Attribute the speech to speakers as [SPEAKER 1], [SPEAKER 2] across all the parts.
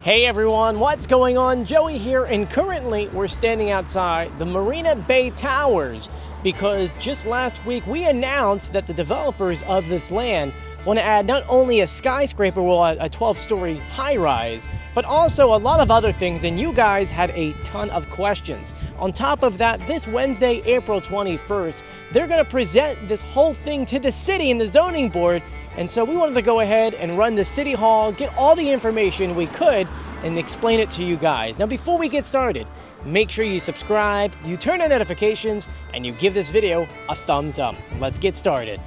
[SPEAKER 1] Hey everyone, what's going on? Joey here, and currently we're standing outside the Marina Bay Towers because just last week we announced that the developers of this land want to add not only a skyscraper, well, a 12-story high-rise, but also a lot of other things, and you guys had a ton of questions. On top of that, this Wednesday, April 21st, they're going to present this whole thing to the city and the zoning board, and so we wanted to go ahead and run the city hall, get all the information we could, and explain it to you guys. Now, before we get started, make sure you subscribe, you turn on notifications, and you give this video a thumbs up. Let's get started.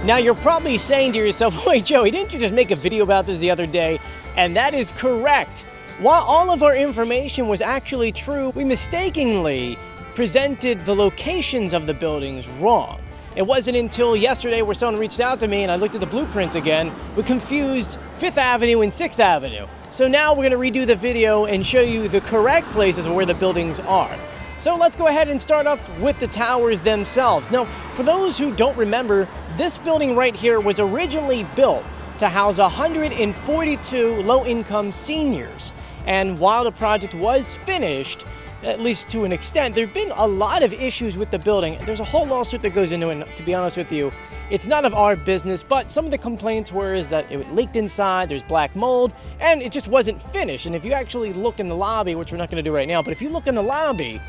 [SPEAKER 1] Now, you're probably saying to yourself, wait, Joey, didn't you just make a video about this the other day? And that is correct. While all of our information was actually true, we mistakenly presented the locations of the buildings wrong. It wasn't until yesterday where someone reached out to me and I looked at the blueprints again, we confused 5th Avenue and 6th Avenue. So now we're gonna redo the video and show you the correct places where the buildings are. So let's go ahead and start off with the towers themselves. Now, for those who don't remember, this building right here was originally built to house 142 low-income seniors. And while the project was finished, at least to an extent, there have been a lot of issues with the building. There's a whole lawsuit that goes into it, and to be honest with you, it's none of our business, but some of the complaints were is that it leaked inside, there's black mold, and it just wasn't finished. And if you actually look in the lobby, which we're not gonna do right now, but if you look in the lobby,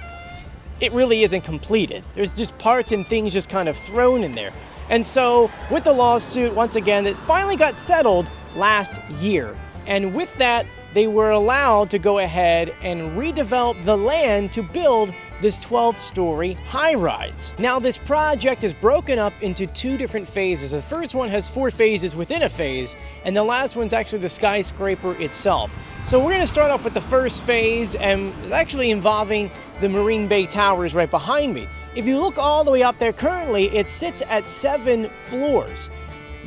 [SPEAKER 1] it really isn't completed. There's just parts and things just kind of thrown in there. And so with the lawsuit, once again, it finally got settled last year. And with that, they were allowed to go ahead and redevelop the land to build this 12-story high-rise. Now, this project is broken up into 2 different phases. The first one has 4 phases within a phase, and the last one's actually the skyscraper itself. So we're gonna start off with the first phase, and actually involving the Marina Bay Towers right behind me. If you look all the way up there, currently it sits at 7 floors.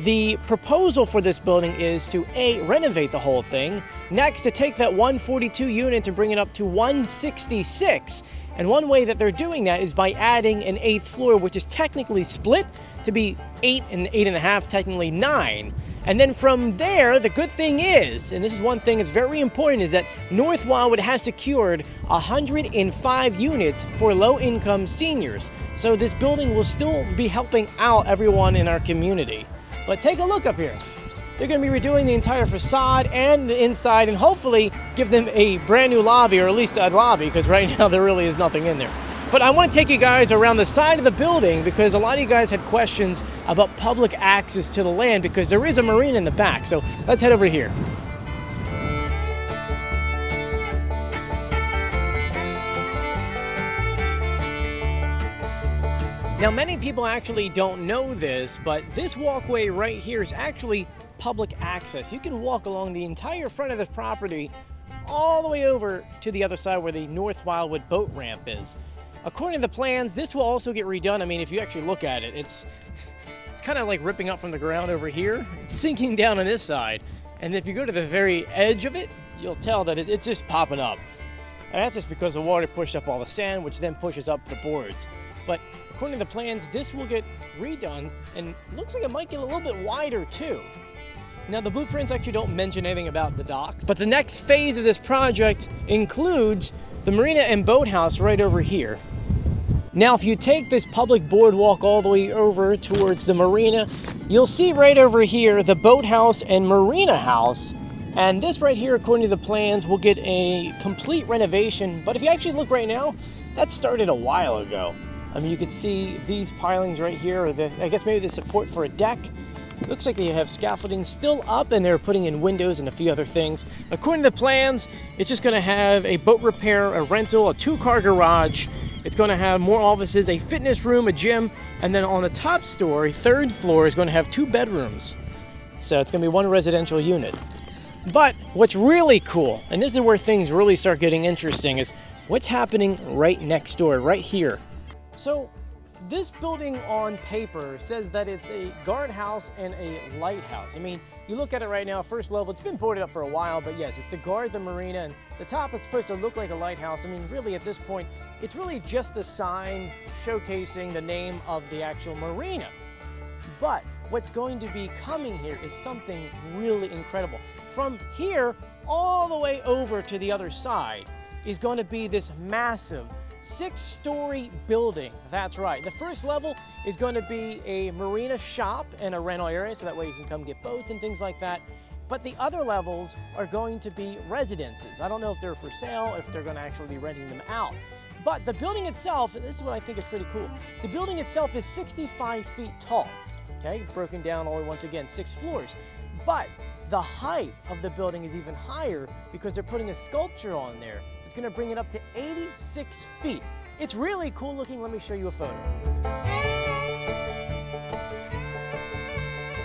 [SPEAKER 1] The proposal for this building is to A, renovate the whole thing, next to take that 142 units and bring it up to 166. And one way that they're doing that is by adding an 8th floor, which is technically split to be 8 and 8.5, technically 9. And then from there, the good thing is, and this is one thing that's very important, is that North Wildwood has secured 105 units for low-income seniors. So this building will still be helping out everyone in our community. But take a look up here. They're gonna be redoing the entire facade and the inside, and hopefully give them a brand new lobby, or at least a lobby, because right now there really is nothing in there. But I want to take you guys around the side of the building because a lot of you guys had questions about public access to the land because there is a marina in the back. So let's head over here. Now, many people actually don't know this, but this walkway right here is actually public access. You can walk along the entire front of this property all the way over to the other side where the North Wildwood boat ramp is. According to the plans, this will also get redone. I mean, if you actually look at it, it's kind of like ripping up from the ground over here. It's sinking down on this side. And if you go to the very edge of it, you'll tell that it's just popping up. And that's just because the water pushed up all the sand, which then pushes up the boards. But according to the plans, this will get redone, and looks like it might get a little bit wider too. Now, the blueprints actually don't mention anything about the docks, but the next phase of this project includes the marina and boathouse right over here. Now, if you take this public boardwalk all the way over towards the marina, you'll see right over here the boathouse and marina house. And this right here, according to the plans, will get a complete renovation. But if you actually look right now, that started a while ago. I mean, you could see these pilings right here, or I guess maybe the support for a deck. It looks like they have scaffolding still up, and they're putting in windows and a few other things. According to the plans, it's just gonna have a boat repair, a rental, a 2-car garage. It's gonna have more offices, a fitness room, a gym, and then on the top story, 3rd floor, is gonna have 2 bedrooms. So it's gonna be 1 residential unit. But what's really cool, and this is where things really start getting interesting, is what's happening right next door, right here. So this building on paper says that it's a guardhouse and a lighthouse. I mean, you look at it right now, first level, it's been boarded up for a while, but yes, it's to guard the marina, and the top is supposed to look like a lighthouse. I mean, really at this point, it's really just a sign showcasing the name of the actual marina. But what's going to be coming here is something really incredible. From here all the way over to the other side is going to be this massive 6-story building. That's right. The first level is going to be a marina shop and a rental area, so that way you can come get boats and things like that. But the other levels are going to be residences. I don't know if they're for sale, if they're going to actually be renting them out. But the building itself, and this is what I think is pretty cool, the building itself is 65 feet tall. Okay, broken down all once again, 6 floors. But the height of the building is even higher because they're putting a sculpture on there. It's going to bring it up to 86 feet. It's really cool looking. Let me show you a photo.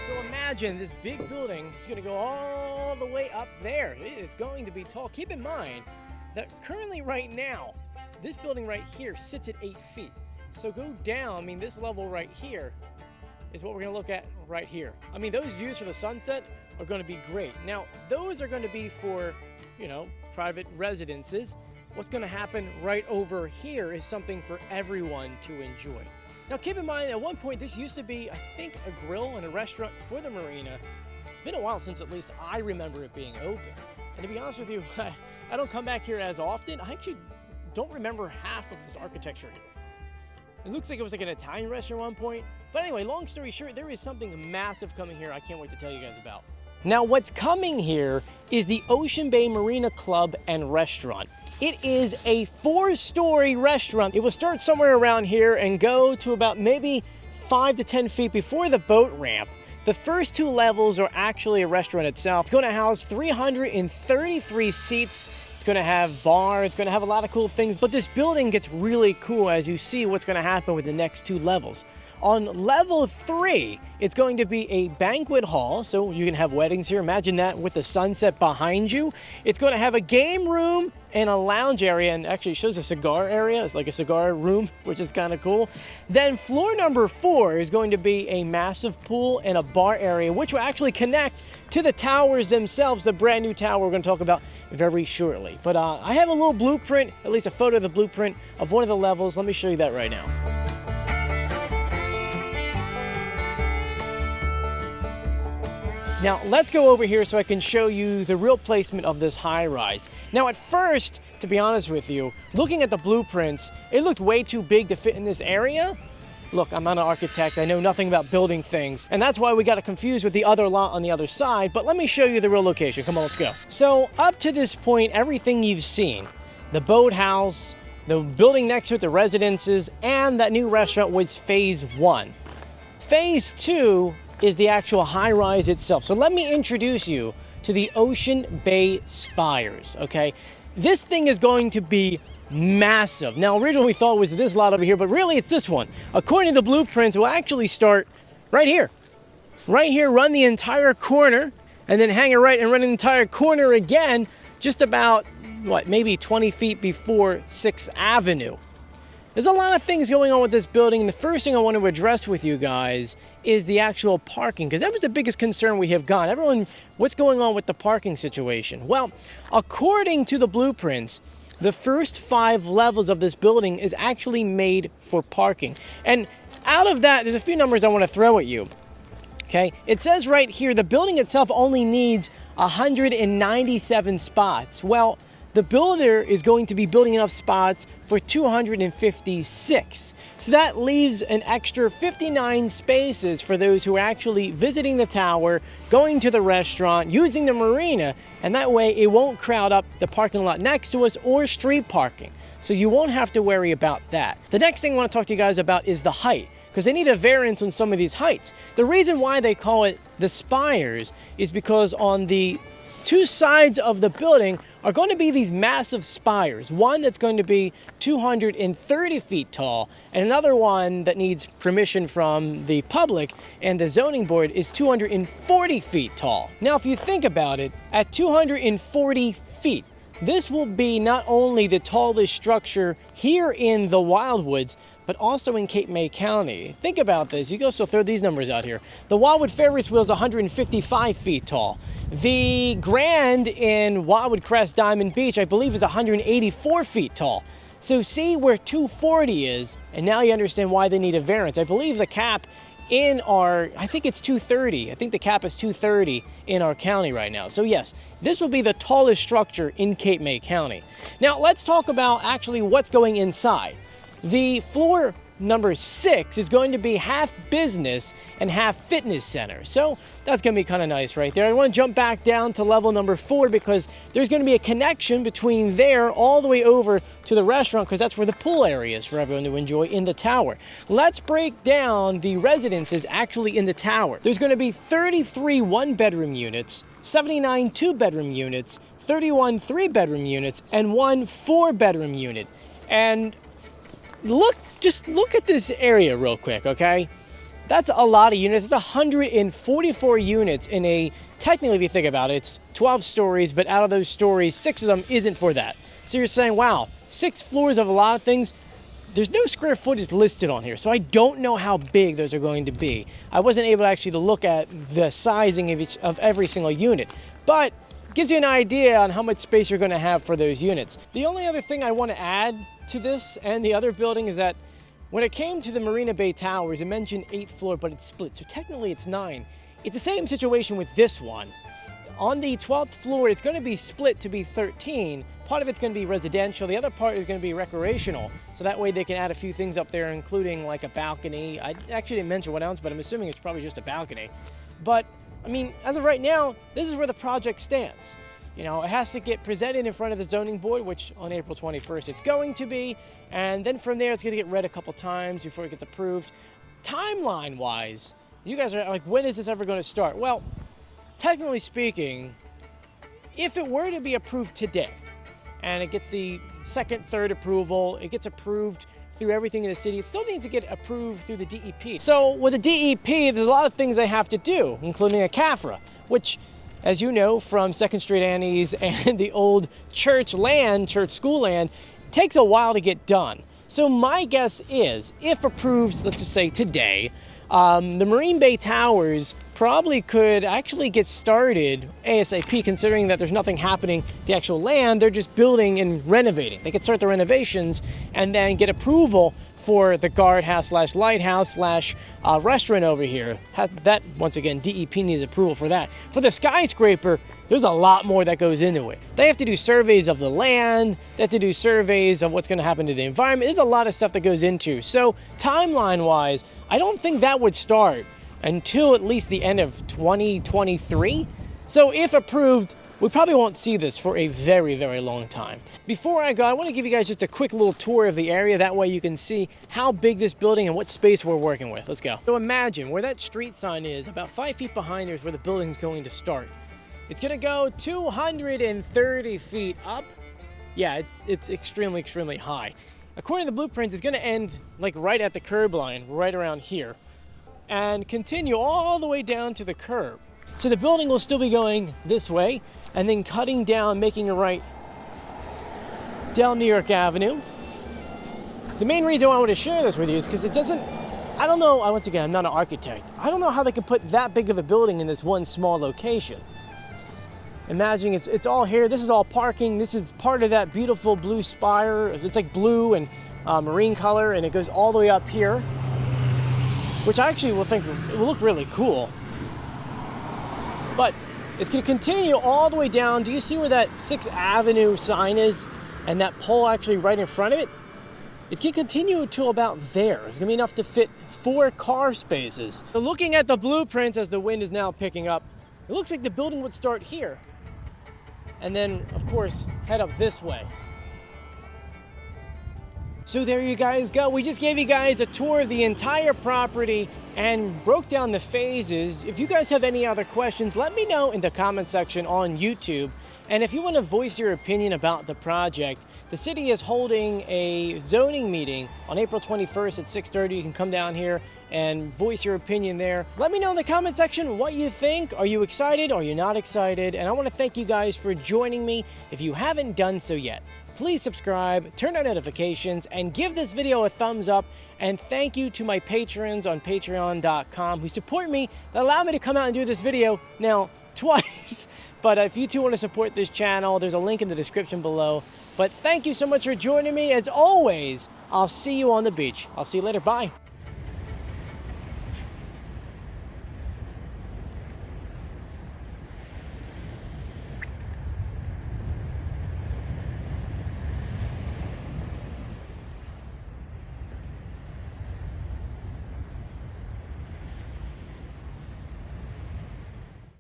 [SPEAKER 1] So imagine this big building is going to go all the way up there. It is going to be tall. Keep in mind that currently right now, this building right here sits at 8 feet. So go down, I mean, this level right here is what we're going to look at right here. I mean, those views for the sunset are going to be great. Now, those are going to be for, you know, private residences. What's going to happen right over here is something for everyone to enjoy. Now, keep in mind, at one point, this used to be, I think, a grill and a restaurant for the marina. It's been a while since at least I remember it being open. And to be honest with you, I don't come back here as often. I actually don't remember half of this architecture here. It looks like it was like an Italian restaurant at one point. But anyway, long story short, there is something massive coming here I can't wait to tell you guys about. Now, what's coming here is the Ocean Bay Marina Club and Restaurant. It is a 4-story restaurant. It will start somewhere around here and go to about maybe 5 to 10 feet before the boat ramp. The first 2 levels are actually a restaurant itself. It's going to house 333 seats. It's going to have bar. It's going to have a lot of cool things. But this building gets really cool as you see what's going to happen with the next 2 levels. On level 3, it's going to be a banquet hall, so you can have weddings here. Imagine that with the sunset behind you. It's going to have a game room and a lounge area, and actually shows a cigar area. It's like a cigar room, which is kind of cool. Then floor number 4 is going to be a massive pool and a bar area, which will actually connect to the towers themselves, the brand new tower we're going to talk about very shortly. But I have a little blueprint, at least a photo of the blueprint of one of the levels. Let me show you that right now. Now, let's go over here so I can show you the real placement of this high-rise. Now, at first, to be honest with you, looking at the blueprints, it looked way too big to fit in this area. Look, I'm not an architect. I know nothing about building things, and that's why we got confused with the other lot on the other side, but let me show you the real location. Come on, let's go. So, up to this point, everything you've seen, the boathouse, the building next to it, the residences, and that new restaurant was phase 1. Phase 2 is the actual high-rise itself. So let me introduce you to the Ocean Bay Spires, okay? This thing is going to be massive. Now, originally we thought it was this lot over here, but really it's this one. According to the blueprints, it will actually start right here. Right here, run the entire corner, and then hang it right and run the entire corner again, just about, what, maybe 20 feet before 6th Avenue. There's a lot of things going on with this building, and the first thing I want to address with you guys is the actual parking, because that was the biggest concern we have got. Everyone, what's going on with the parking situation? Well, according to the blueprints, the first 5 levels of this building is actually made for parking. And out of that, there's a few numbers I want to throw at you. Okay, it says right here, the building itself only needs 197 spots. Well, the builder is going to be building enough spots for 256. So that leaves an extra 59 spaces for those who are actually visiting the tower, going to the restaurant, using the marina, and that way it won't crowd up the parking lot next to us or street parking. So you won't have to worry about that. The next thing I want to talk to you guys about is the height, because they need a variance on some of these heights. The reason why they call it the spires is because on the 2 sides of the building are going to be these massive spires. One that's going to be 230 feet tall, and another one that needs permission from the public and the zoning board is 240 feet tall. Now, if you think about it, at 240 feet, this will be not only the tallest structure here in the Wildwoods, but also in Cape May County. Think about this. You go, so throw these numbers out here. The Wildwood Ferris wheel is 155 feet tall. The Grand in Wildwood Crest Diamond Beach, I believe, is 184 feet tall. So see where 240 is, and now you understand why they need a variance. I believe the cap in our, I think it's 230. I think the cap is 230 in our county right now. So yes, this will be the tallest structure in Cape May County. Now let's talk about actually what's going inside. The floor number 6 is going to be half business and half fitness center. So that's going to be kind of nice right there. I want to jump back down to level number 4 because there's going to be a connection between there all the way over to the restaurant, because that's where the pool area is for everyone to enjoy in the tower. Let's break down the residences actually in the tower. There's going to be 33 one-bedroom units, 79 two-bedroom units, 31 three-bedroom units, and 1 four-bedroom unit. And just look at this area real quick, okay? That's a lot of units. It's 144 units in a, technically if you think about it, it's 12 stories, but out of those stories, 6 of them isn't for that. So you're saying, wow, 6 floors of a lot of things. There's no square footage listed on here, so I don't know how big those are going to be. I wasn't able actually to look at the sizing of every single unit, but gives you an idea on how much space you're going to have for those units. The only other thing I want to add to this and the other building is that when it came to the Marina Bay Towers, it mentioned 8th floor, but it's split, so technically it's 9. It's the same situation with this one. On the 12th floor, it's going to be split to be 13. Part of it's going to be residential, the other part is going to be recreational, so that way they can add a few things up there, including like a balcony. I actually didn't mention what else, but I'm assuming it's probably just a balcony. But I mean, as of right now, this is where the project stands. You know, it has to get presented in front of the zoning board, which on April 21st it's going to be, and then from there it's going to get read a couple times before it gets approved. Timeline-wise, you guys are like, when is this ever going to start? Well, technically speaking, if it were to be approved today, and it gets the second, third approval, it gets approved through everything in the city, it still needs to get approved through the DEP. So with the DEP, there's a lot of things they have to do, including a CAFRA, which, as you know from 2nd Street Annie's and the old church school land, takes a while to get done. So my guess is, if approved, let's just say today, the Marina Bay Towers probably could actually get started ASAP, considering that there's nothing happening the actual land. They're just building and renovating. They could start the renovations and then get approval for the Guardhouse / Lighthouse / restaurant over here. That, once again, DEP needs approval for that. For the skyscraper, there's a lot more that goes into it. They have to do surveys of the land, they have to do surveys of what's going to happen to the environment. There's a lot of stuff that goes into. So timeline-wise, I don't think that would start until at least the end of 2023. So if approved, we probably won't see this for a very, very long time. Before I go, I want to give you guys just a quick little tour of the area. That way you can see how big this building and what space we're working with. Let's go. So imagine where that street sign is, about 5 feet behind there is where the building's going to start. It's going to go 230 feet up. Yeah, it's extremely, extremely high. According to the blueprints, it's going to end like right at the curb line, right around here, and continue all the way down to the curb. So the building will still be going this way, and then cutting down, making a right down New York Avenue. The main reason why I want to share this with you is because it doesn't, I don't know, once again, I'm not an architect. I don't know how they can put that big of a building in this one small location. Imagine it's all here. This is all parking. This is part of that beautiful blue spire. It's like blue and marine color, and it goes all the way up here, which I actually will think it will look really cool. But it's going to continue all the way down. Do you see where that 6th Avenue sign is and that pole actually right in front of it? It's going to continue to about there. It's going to be enough to fit 4 car spaces. So looking at the blueprints as the wind is now picking up, it looks like the building would start here and then, of course, head up this way. So there you guys go. We just gave you guys a tour of the entire property and broke down the phases. If you guys have any other questions, let me know in the comment section on YouTube. And if you want to voice your opinion about the project, the city is holding a zoning meeting on April 21st at 6:30. You can come down here and voice your opinion there. Let me know in the comment section what you think. Are you excited? Are you not excited? And I want to thank you guys for joining me. If you haven't done so yet, please subscribe, turn on notifications, and give this video a thumbs up. And thank you to my patrons on patreon.com who support me, that allow me to come out and do this video now twice. But if you too want to support this channel, there's a link in the description below. But thank you so much for joining me. As always, I'll see you on the beach. I'll see you later. Bye.